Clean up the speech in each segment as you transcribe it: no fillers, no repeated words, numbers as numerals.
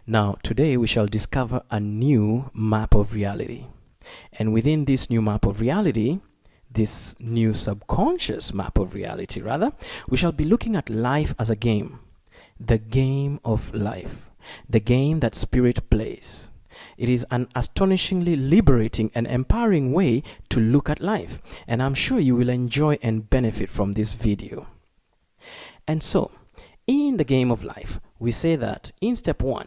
Now, today we shall discover a new map of reality. And within this new map of reality, this new subconscious map of reality, rather, we shall be looking at life as a game. The game of life. The game that spirit plays. It is an astonishingly liberating and empowering way to look at life. And I'm sure you will enjoy and benefit from this video. And so, in the game of life, we say that in step 1,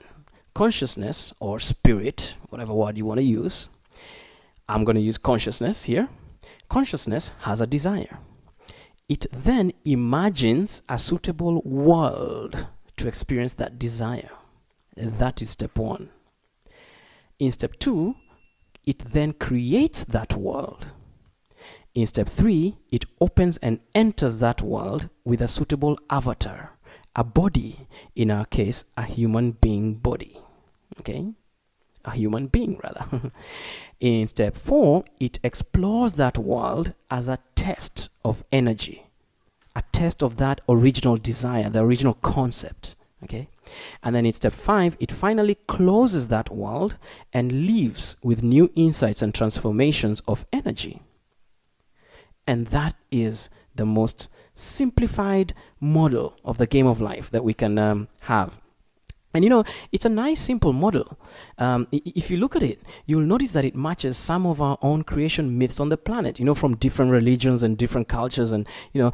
consciousness or spirit, whatever word you want to use, I'm going to use consciousness here. Consciousness has a desire. It then imagines a suitable world to experience that desire. That is step 1. In step 2, it then creates that world. In step 3, it opens and enters that world with a suitable avatar, a body, in our case, a human being body. Okay? A human being, rather. In step 4, it explores that world as a test of energy, a test of that original desire, the original concept. Okay? And then in step 5, it finally closes that world and leaves with new insights and transformations of energy. And that is the most simplified model of the game of life that we can have. And you know, it's a nice, simple model. If you look at it, you'll notice that it matches some of our own creation myths on the planet, you know, from different religions and different cultures. And, you know,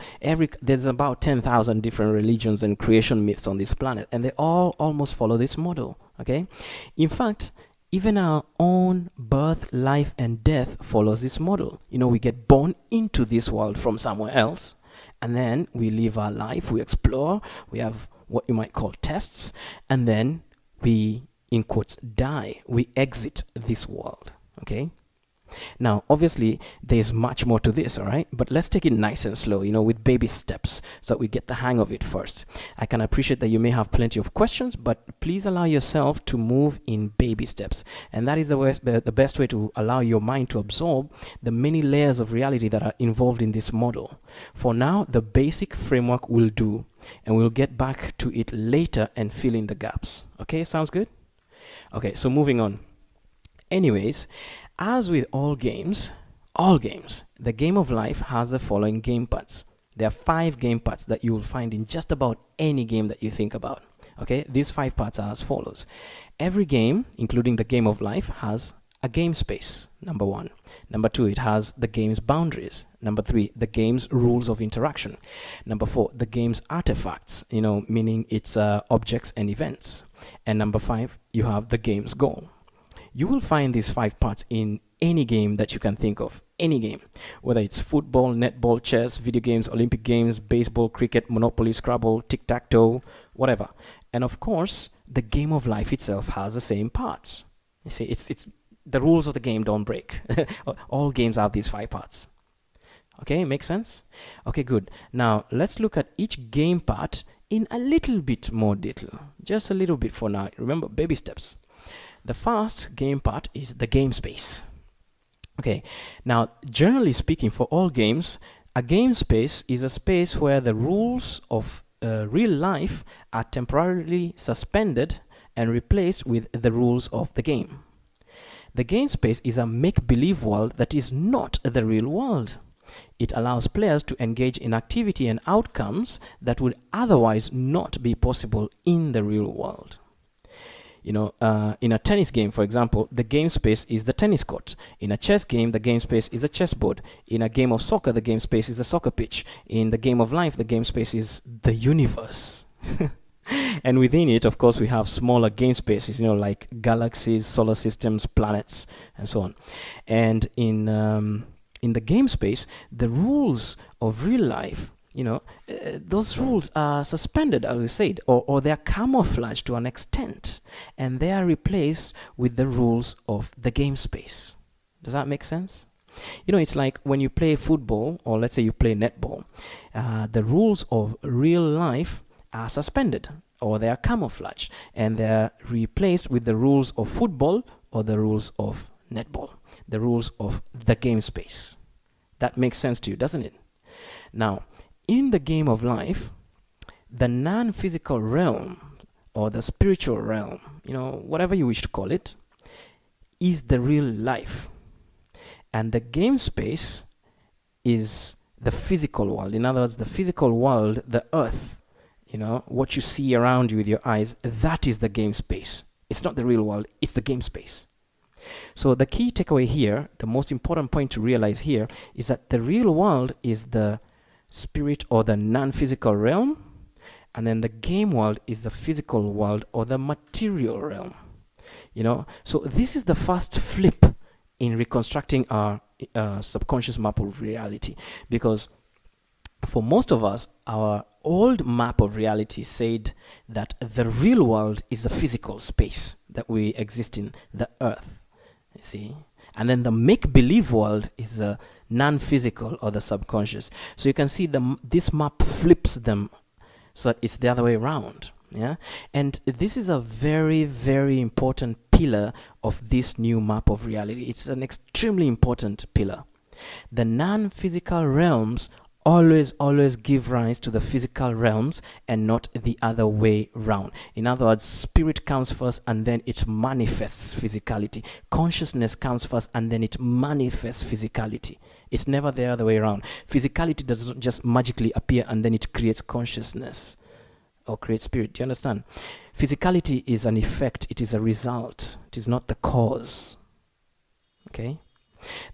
there's about 10,000 different religions and creation myths on this planet. And they all almost follow this model, okay? In fact, even our own birth, life, and death follows this model. You know, we get born into this world from somewhere else. And then we live our life, we explore, we have what you might call tests, and then we, in quotes, die. We exit this world, okay? Now, obviously, there's much more to this, all right? But let's take it nice and slow, you know, with baby steps, so that we get the hang of it first. I can appreciate that you may have plenty of questions, but please allow yourself to move in baby steps. And that is the best way to allow your mind to absorb the many layers of reality that are involved in this model. For now, the basic framework will do, and we'll get back to it later and fill in the gaps. Okay, sounds good? Okay, so moving on. Anyways, as with all games, the game of life has the following game parts. There are 5 game parts that you will find in just about any game that you think about. Okay, these 5 parts are as follows. Every game, including the game of life, has a game space, number 1. Number 2, it has the game's boundaries. Number 3, the game's rules of interaction. Number 4, the game's artifacts, you know, meaning its objects and events. And number 5, you have the game's goal. You will find these 5 parts in any game that you can think of, any game, whether it's football, netball, chess, video games, Olympic games, baseball, cricket, Monopoly, Scrabble, tic-tac-toe, whatever. And of course, the game of life itself has the same parts. You see, it's the rules of the game don't break. All games have these 5 parts. Okay, makes sense? Okay, good. Now, let's look at each game part in a little bit more detail. Just a little bit for now. Remember, baby steps. The first game part is the game space. Okay, now generally speaking, for all games, a game space is a space where the rules of real life are temporarily suspended and replaced with the rules of the game. The game space is a make-believe world that is not the real world. It allows players to engage in activity and outcomes that would otherwise not be possible in the real world. You know, in a tennis game, for example, the game space is the tennis court. In a chess game, the game space is a chessboard. In a game of soccer, the game space is a soccer pitch. In the game of life, the game space is the universe. And within it, of course, we have smaller game spaces, you know, like galaxies, solar systems, planets, and so on. And in the game space, the rules of real life, you know, those rules are suspended, as we said, or they are camouflaged to an extent, and they are replaced with the rules of the game space. Does that make sense? You know, it's like when you play football, or let's say you play netball, the rules of real life are suspended, or they are camouflaged, and they are replaced with the rules of football or the rules of netball, the rules of the game space. That makes sense to you, doesn't it? Now, in the game of life, the non-physical realm or the spiritual realm, whatever you wish to call it, is the real life. And the game space is the physical world. In other words, the physical world, the earth, what you see around you with your eyes, that is the game space. It's not the real world, it's the game space. So the key takeaway here, the most important point to realize here, is that the real world is the spirit or the non-physical realm, and then the game world is the physical world or the material realm. So this is the first flip in reconstructing our subconscious map of reality, because for most of us, our old map of reality said that the real world is the physical space that we exist in, the earth, you see, and then the make-believe world is the non-physical or the subconscious. So you can see this map flips them so that it's the other way around. Yeah, and this is a very, very important pillar of this new map of reality. It's an extremely important pillar. The non-physical realms always give rise to the physical realms and not the other way round. In other words, spirit comes first and then it manifests physicality. Consciousness comes first and then it manifests physicality. It's never the other way around. Physicality does not just magically appear and then it creates consciousness or create spirit. Do you understand? Physicality is an effect. It is a result. It is not the cause. Okay?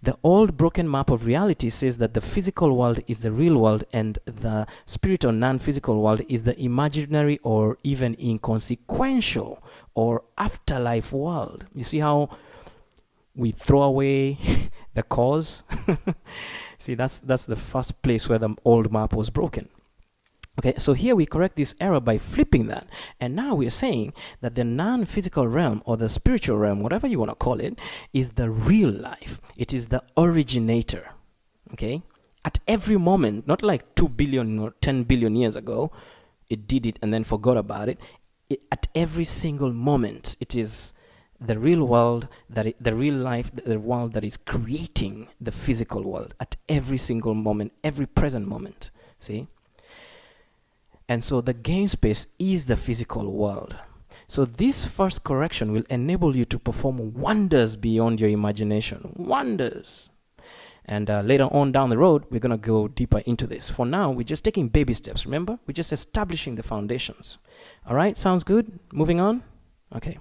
The old broken map of reality says that the physical world is the real world and the spirit or non-physical world is the imaginary or even inconsequential or afterlife world. You see how we throw away the cause? See, that's the first place where the old map was broken. Okay, so here we correct this error by flipping that. And now we're saying that the non-physical realm or the spiritual realm, whatever you want to call it, is the real life. It is the originator. Okay? At every moment, not like 2 billion or 10 billion years ago, it did it and then forgot about it. At every single moment, it is the real world, the real life, the world that is creating the physical world at every single moment, every present moment. See? And so the game space is the physical world. So this first correction will enable you to perform wonders beyond your imagination. Wonders. And later on down the road, we're going to go deeper into this. For now, we're just taking baby steps, remember? We're just establishing the foundations. All right, sounds good? Moving on? Okay.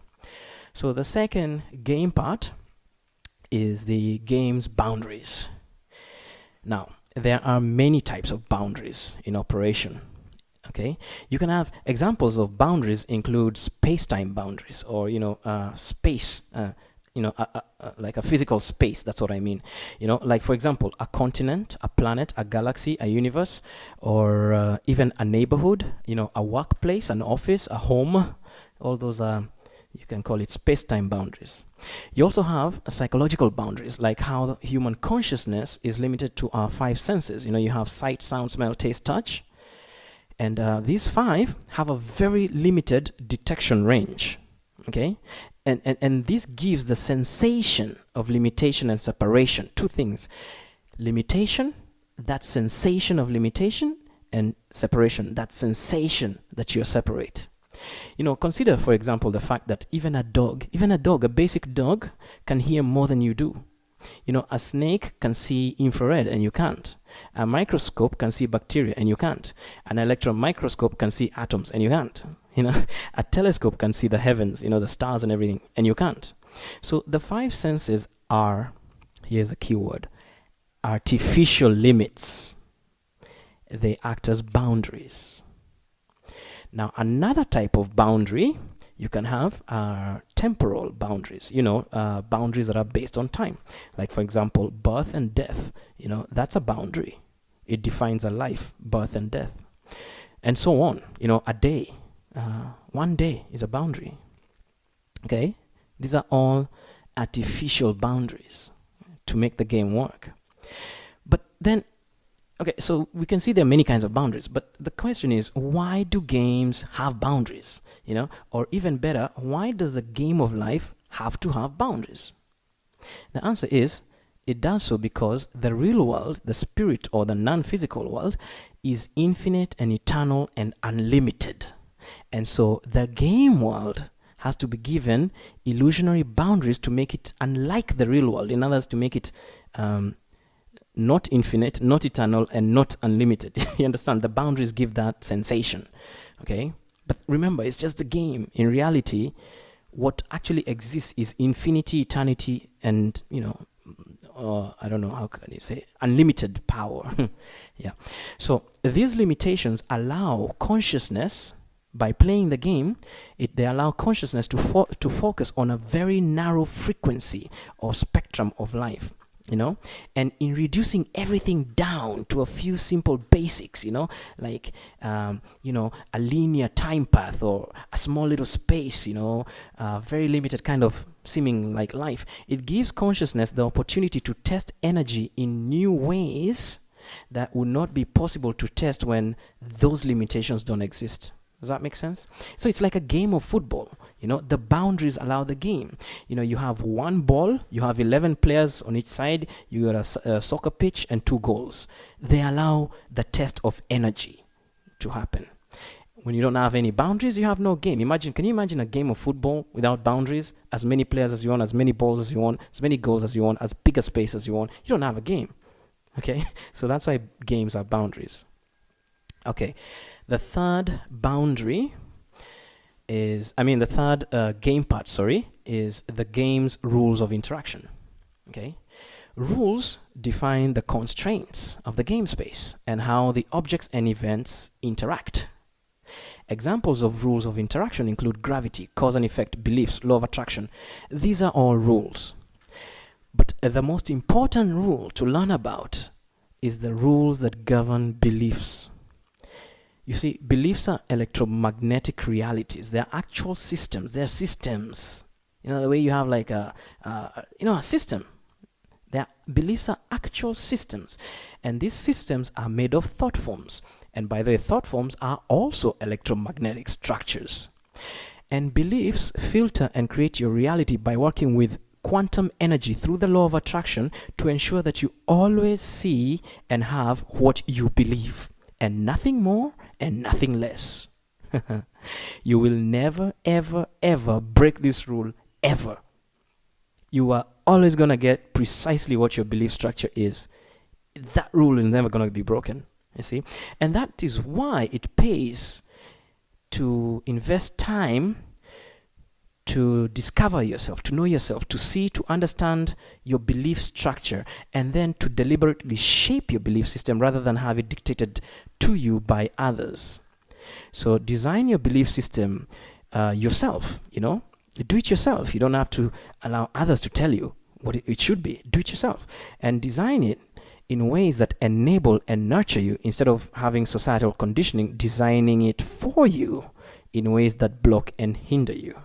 So the second game part is the game's boundaries. Now, there are many types of boundaries in operation. Okay, you can have examples of boundaries include space-time boundaries, or space, like a physical space. That's what I mean. Like for example, a continent, a planet, a galaxy, a universe, or even a neighborhood. A workplace, an office, a home. All those you can call it space-time boundaries. You also have psychological boundaries, like how the human consciousness is limited to our 5 senses. You have sight, sound, smell, taste, touch. And these 5 have a very limited detection range, okay? And this gives the sensation of limitation and separation. 2 things: limitation, that sensation of limitation, and separation, that sensation that you're separate. Consider, for example, the fact that even a dog, a basic dog, can hear more than you do. A snake can see infrared and you can't. A microscope can see bacteria and you can't. An electron microscope can see atoms and you can't. A telescope can see the heavens, the stars and everything, and you can't. So the 5 senses are, here's a key word, artificial limits. They act as boundaries. Now, another type of boundary you can have temporal boundaries, boundaries that are based on time. Like, for example, birth and death, that's a boundary. It defines a life, birth and death. And so on, a day. 1 day is a boundary. Okay? These are all artificial boundaries to make the game work. But then, okay, so we can see there are many kinds of boundaries, but the question is, why do games have boundaries? Or even better, why does a game of life have to have boundaries? The answer is, it does so because the real world, the spirit or the non-physical world, is infinite and eternal and unlimited. And so the game world has to be given illusionary boundaries to make it unlike the real world. In other words, to make it not infinite, not eternal, and not unlimited. You understand? The boundaries give that sensation. Okay? But remember, it's just a game. In reality, what actually exists is infinity, eternity, and, I don't know, how can you say, unlimited power. Yeah. So these limitations allow consciousness, by playing the game, they allow consciousness to focus on a very narrow frequency or spectrum of life. And in reducing everything down to a few simple basics, like, a linear time path or a small little space, very limited kind of seeming like life, it gives consciousness the opportunity to test energy in new ways that would not be possible to test when those limitations don't exist. Does that make sense? So it's like a game of football. The boundaries allow the game. You have one ball, you have 11 players on each side, you got a soccer pitch and 2 goals. They allow the test of energy to happen. When you don't have any boundaries, you have no game. Can you imagine a game of football without boundaries? As many players as you want, as many balls as you want, as many goals as you want, as big a space as you want. You don't have a game. Okay? So that's why games are boundaries. Okay. The third boundary is, the third game part, is the game's rules of interaction. Okay? Rules define the constraints of the game space and how the objects and events interact. Examples of rules of interaction include gravity, cause and effect, beliefs, law of attraction. These are all rules. But the most important rule to learn about is the rules that govern beliefs. You see, beliefs are electromagnetic realities. They're actual systems. They're systems. The way you have like a system. Beliefs are actual systems. And these systems are made of thought forms. And by the way, thought forms are also electromagnetic structures. And beliefs filter and create your reality by working with quantum energy through the law of attraction to ensure that you always see and have what you believe. And nothing more and nothing less. You will never, ever, ever break this rule, ever. You are always going to get precisely what your belief structure is. That rule is never going to be broken, you see. And that is why it pays to invest time to discover yourself, to know yourself, to see, to understand your belief structure, and then to deliberately shape your belief system rather than have it dictated to you by others. So design your belief system yourself, do it yourself. You don't have to allow others to tell you what it should be. Do it yourself and design it in ways that enable and nurture you instead of having societal conditioning designing it for you in ways that block and hinder you.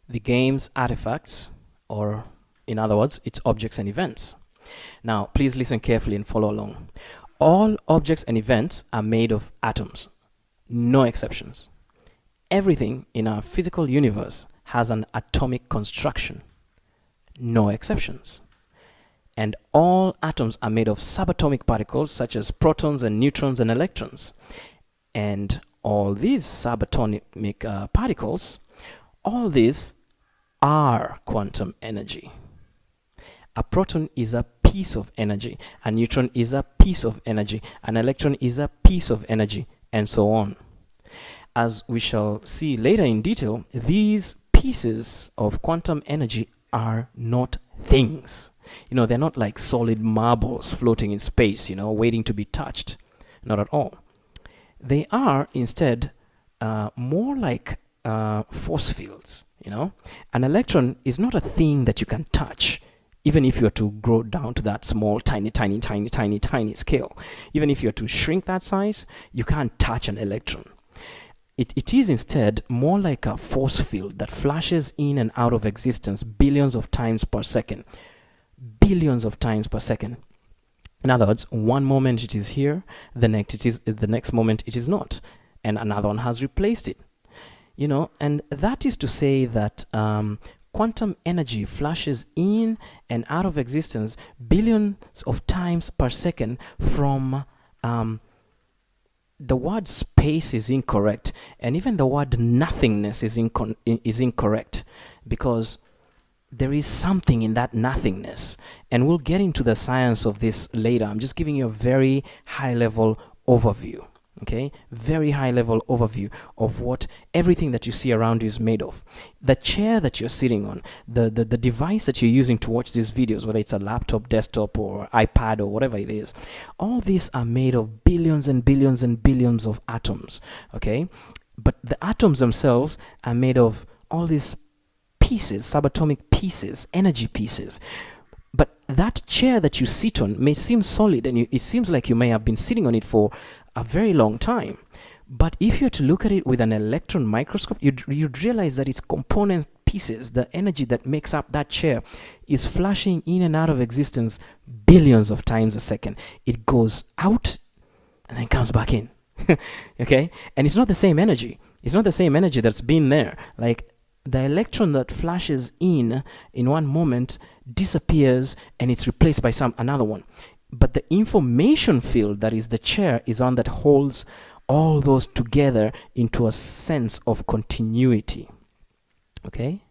The game's artifacts, or in other words, its objects and events. Now, please listen carefully and follow along. All objects and events are made of atoms. No exceptions. Everything in our physical universe has an atomic construction. No exceptions. And all atoms are made of subatomic particles such as protons and neutrons and electrons. And all these subatomic particles, all these are quantum energy. A proton is a piece of energy. A neutron is a piece of energy. An electron is a piece of energy, and so on. As we shall see later in detail, these pieces of quantum energy are not things. They're not like solid marbles floating in space, waiting to be touched. Not at all. They are instead more like force fields. An electron is not a thing that you can touch, even if you are to grow down to that small, tiny scale. Even if you are to shrink that size, you can't touch an electron. It is instead more like a force field that flashes in and out of existence billions of times per second. Billions of times per second. In other words, one moment it is here, the next moment it is not, and another one has replaced it. And that is to say that quantum energy flashes in and out of existence billions of times per second from the word space is incorrect, and even the word nothingness is incorrect, because there is something in that nothingness, and we'll get into the science of this later. I'm just giving you a very high level overview. Okay, very high level overview of what everything that you see around you is made of. The chair that you're sitting on, the device that you're using to watch these videos, whether it's a laptop, desktop, or iPad, or whatever it is, all these are made of billions and billions and billions of atoms. Okay, but the atoms themselves are made of all these pieces, subatomic pieces, energy pieces. But that chair that you sit on may seem solid, and it seems like you may have been sitting on it for a very long time. But if you were to look at it with an electron microscope, you'd realize that its component pieces, the energy that makes up that chair, is flashing in and out of existence billions of times a second. It goes out and then comes back in. Okay? And it's not the same energy. It's not the same energy that's been there. Like, the electron that flashes in one moment disappears and it's replaced by another one. But the information field that is the chair is one that holds all those together into a sense of continuity. Okay?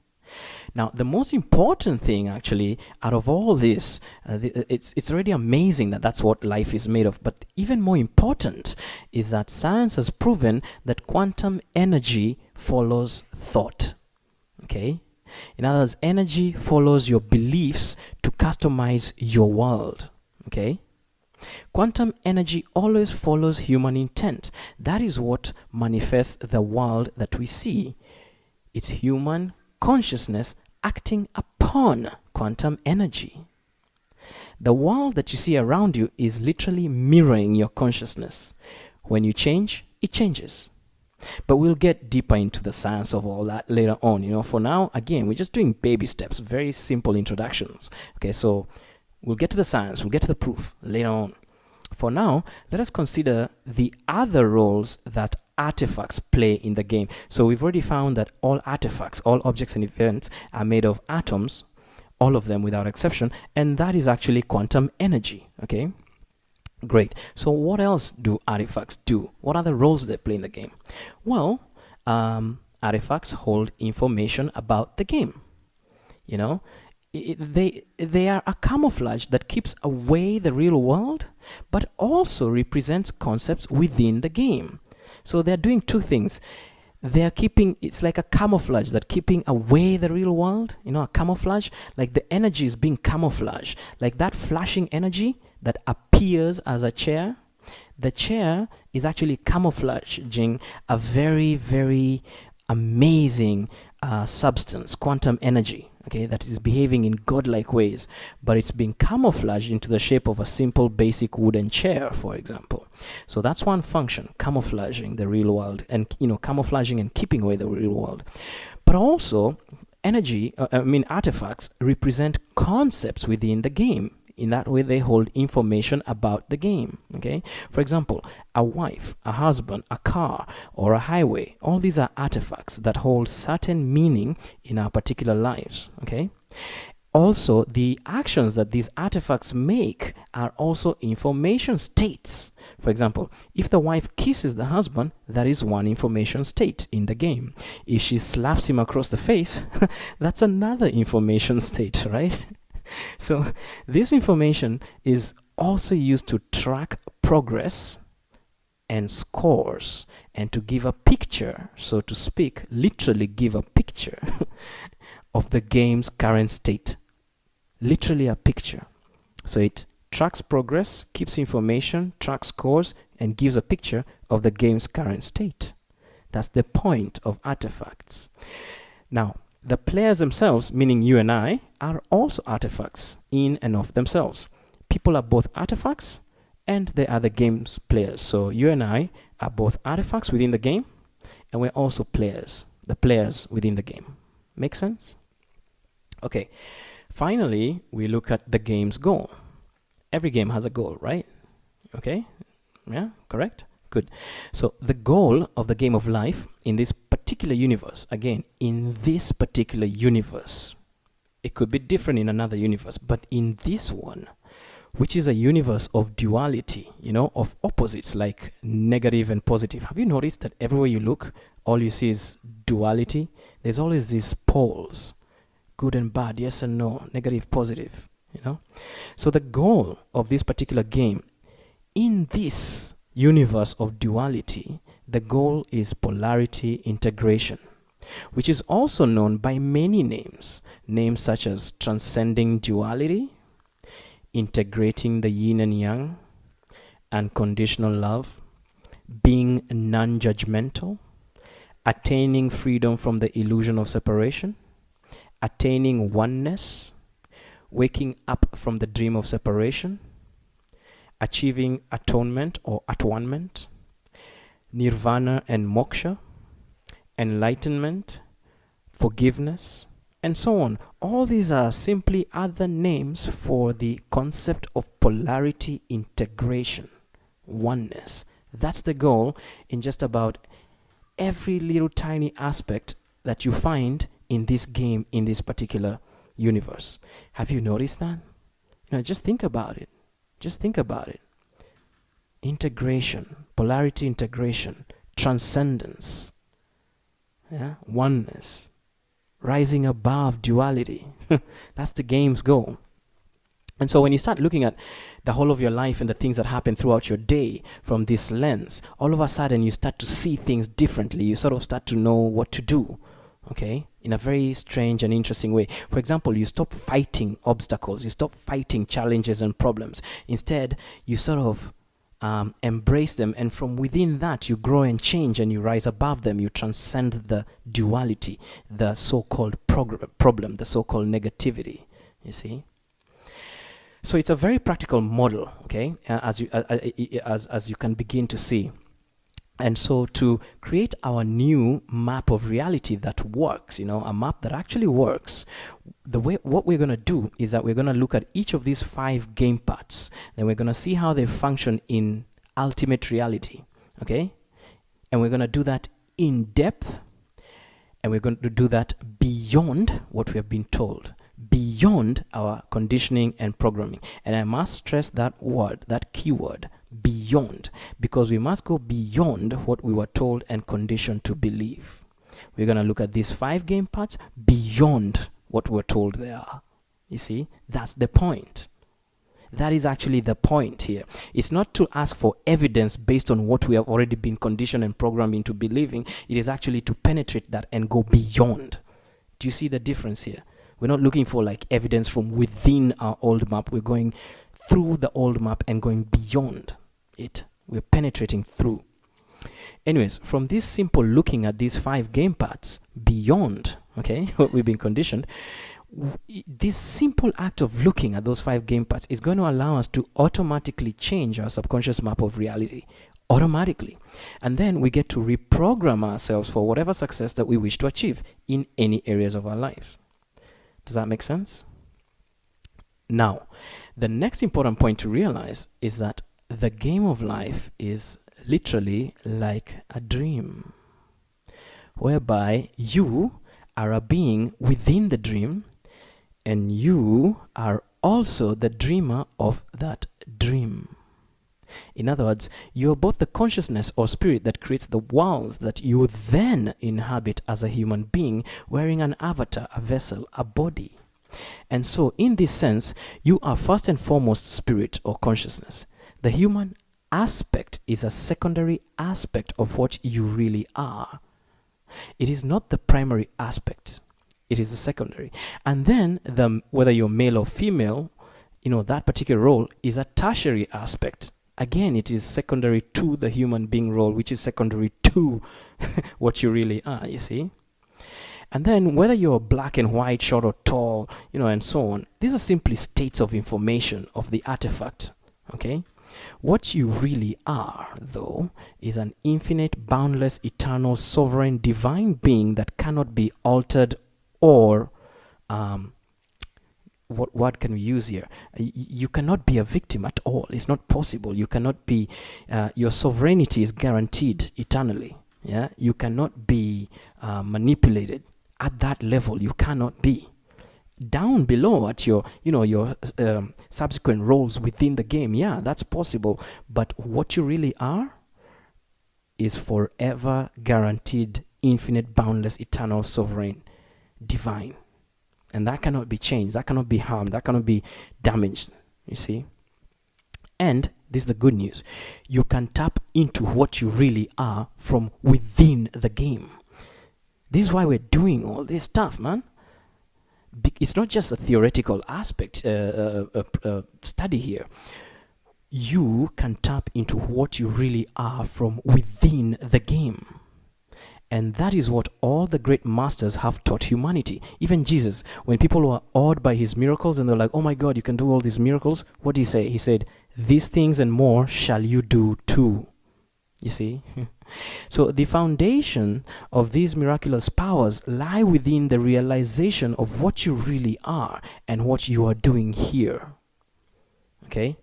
Now, the most important thing actually out of all this, it's already amazing that that's what life is made of. But even more important is that science has proven that quantum energy follows thought. Okay? In other words, energy follows your beliefs to customize your world. Okay? Quantum energy always follows human intent. That is what manifests the world that we see. It's human consciousness acting upon quantum energy. The world that you see around you is literally mirroring your consciousness. When you change, it changes. But we'll get deeper into the science of all that later on. For now, again, we're just doing baby steps, very simple introductions. Okay, so we'll get to the science, we'll get to the proof later on. For now, let us consider the other roles that artifacts play in the game. So we've already found that all artifacts, all objects and events are made of atoms, all of them without exception, and that is actually quantum energy. Okay? Great. So what else do artifacts do? What other roles they play in the game? Well, artifacts hold information about the game. They are a camouflage that keeps away the real world, but also represents concepts within the game. So they're doing two things. It's like a camouflage that keeping away the real world, a camouflage, like the energy is being camouflaged, like that flashing energy that appears as a chair. The chair is actually camouflaging a very, very amazing substance, quantum energy, okay, that is behaving in godlike ways, but it's being camouflaged into the shape of a simple basic wooden chair, for example. So that's one function, camouflaging the real world, and camouflaging and keeping away the real world. But also artifacts represent concepts within the game. In that way, they hold information about the game. Okay, for example, a wife, a husband, a car, or a highway. All these are artifacts that hold certain meaning in our particular lives. Okay, also the actions that these artifacts make are also information states. For example, if the wife kisses the husband, that is one information state in the game. If she slaps him across the face, that's another information state, right? So this information is also used to track progress and scores, and to give a picture, so to speak, literally give a picture of the game's current state. Literally a picture. So it tracks progress, keeps information, tracks scores, and gives a picture of the game's current state. That's the point of artifacts. Now, the players themselves, meaning you and I, are also artifacts in and of themselves. People are both artifacts and they are the game's players. So you and I are both artifacts within the game, and we're also players, the players within the game. Make sense? Okay. Finally, we look at the game's goal. Every game has a goal, right? Okay? Yeah, correct? Good. So the goal of the game of life in this particular universe, again, in this particular universe, it could be different in another universe, but in this one, which is a universe of duality, of opposites like negative and positive. Have you noticed that everywhere you look, all you see is duality? There's always these poles, good and bad, yes and no, negative, positive, So the goal of this particular game, in this universe of duality, the goal is polarity integration, which is also known by many names such as transcending duality, integrating the yin and yang, unconditional love, being non-judgmental, attaining freedom from the illusion of separation, attaining oneness, waking up from the dream of separation, achieving atonement or at-one-ment, nirvana and moksha, enlightenment, forgiveness, and so on. All these are simply other names for the concept of polarity integration, oneness. That's the goal in just about every little tiny aspect that you find in this game, in this particular universe. Have you noticed that? Just think about it. Just think about it. Integration, polarity integration, transcendence, oneness, rising above duality. That's the game's goal. And so when you start looking at the whole of your life and the things that happen throughout your day from this lens, all of a sudden you start to see things differently. You sort of start to know what to do, in a very strange and interesting way. For example, you stop fighting obstacles. You stop fighting challenges and problems. Instead, you sort of embrace them, and from within that you grow and change, and you rise above them. You transcend the duality, the so-called problem, the so-called negativity, you see. So it's a very practical model, as you can begin to see. And so to create our new map of reality that works, a map that actually works, what we're going to do is that we're going to look at each of these 5 game parts. Then we're going to see how they function in ultimate reality, And we're going to do that in depth, and we're going to do that beyond what we have been told, beyond our conditioning and programming. And I must stress that word, that keyword, beyond, because we must go beyond what we were told and conditioned to believe. We're going to look at these 5 game parts beyond what we're told they are. You see, that's the point. That is actually the point here. It's not to ask for evidence based on what we have already been conditioned and programmed into believing. It is actually to penetrate that and go beyond. Do you see the difference here? We're not looking for like evidence from within our old map. We're going through the old map and going beyond it. We're penetrating through. Anyways, from this simple looking at these 5 game parts beyond, what we've been conditioned, this simple act of looking at those 5 game parts is going to allow us to automatically change our subconscious map of reality. Automatically. And then we get to reprogram ourselves for whatever success that we wish to achieve in any areas of our life. Does that make sense? Now, the next important point to realize is that the game of life is literally like a dream, whereby you are a being within the dream, and you are also the dreamer of that dream. In other words, you are both the consciousness or spirit that creates the worlds that you then inhabit as a human being, wearing an avatar, a vessel, a body. And so, in this sense, you are first and foremost spirit or consciousness. The human aspect is a secondary aspect of what you really are. It is not the primary aspect. It is the secondary. And then, whether you're male or female, that particular role is a tertiary aspect. Again, it is secondary to the human being role, which is secondary to what you really are, you see. And then whether you're black and white, short or tall, and so on, these are simply states of information of the artifact, What you really are, though, is an infinite, boundless, eternal, sovereign, divine being that cannot be altered or what word can we use here? You cannot be a victim at all. It's not possible. You cannot be, your sovereignty is guaranteed eternally. Yeah, you cannot be manipulated at that level. You cannot be. down below at your subsequent roles within the game. Yeah, that's possible. But what you really are is forever guaranteed, infinite, boundless, eternal, sovereign, divine. And that cannot be changed. That cannot be harmed. That cannot be damaged. You see? And this is the good news. You can tap into what you really are from within the game. This is why we're doing all this stuff, man. It's not just a theoretical aspect study here. You can tap into what you really are from within the game. And that is what all the great masters have taught humanity. Even Jesus, when people were awed by his miracles and they're like, oh my God, you can do all these miracles. What did he say? He said, these things and more shall you do too. You see? So the foundation of these miraculous powers lie within the realization of what you really are and what you are doing here. Okay?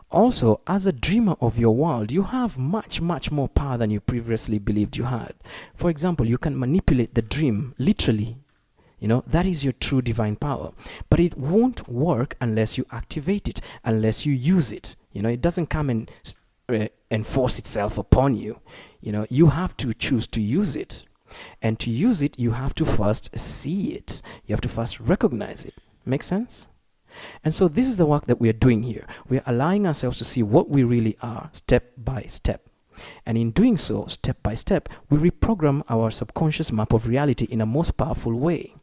Also, as a dreamer of your world, you have much, much more power than you previously believed you had. For example, you can manipulate the dream, literally. That is your true divine power. But it won't work unless you activate it, unless you use it. It doesn't come and enforce itself upon you. You have to choose to use it. And to use it, you have to first see it. You have to first recognize it. Make sense? And so this is the work that we are doing here. We are allowing ourselves to see what we really are, step by step. And in doing so, step by step, we reprogram our subconscious map of reality in a most powerful way.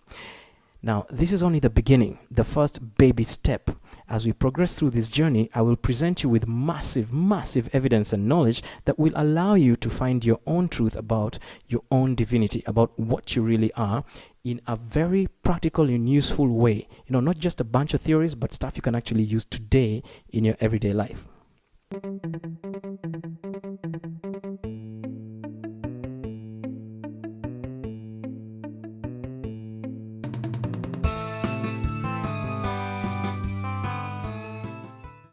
Now, this is only the beginning, the first baby step. As we progress through this journey, I will present you with massive, massive evidence and knowledge that will allow you to find your own truth about your own divinity, about what you really are, in a very practical and useful way. Not just a bunch of theories, but stuff you can actually use today in your everyday life.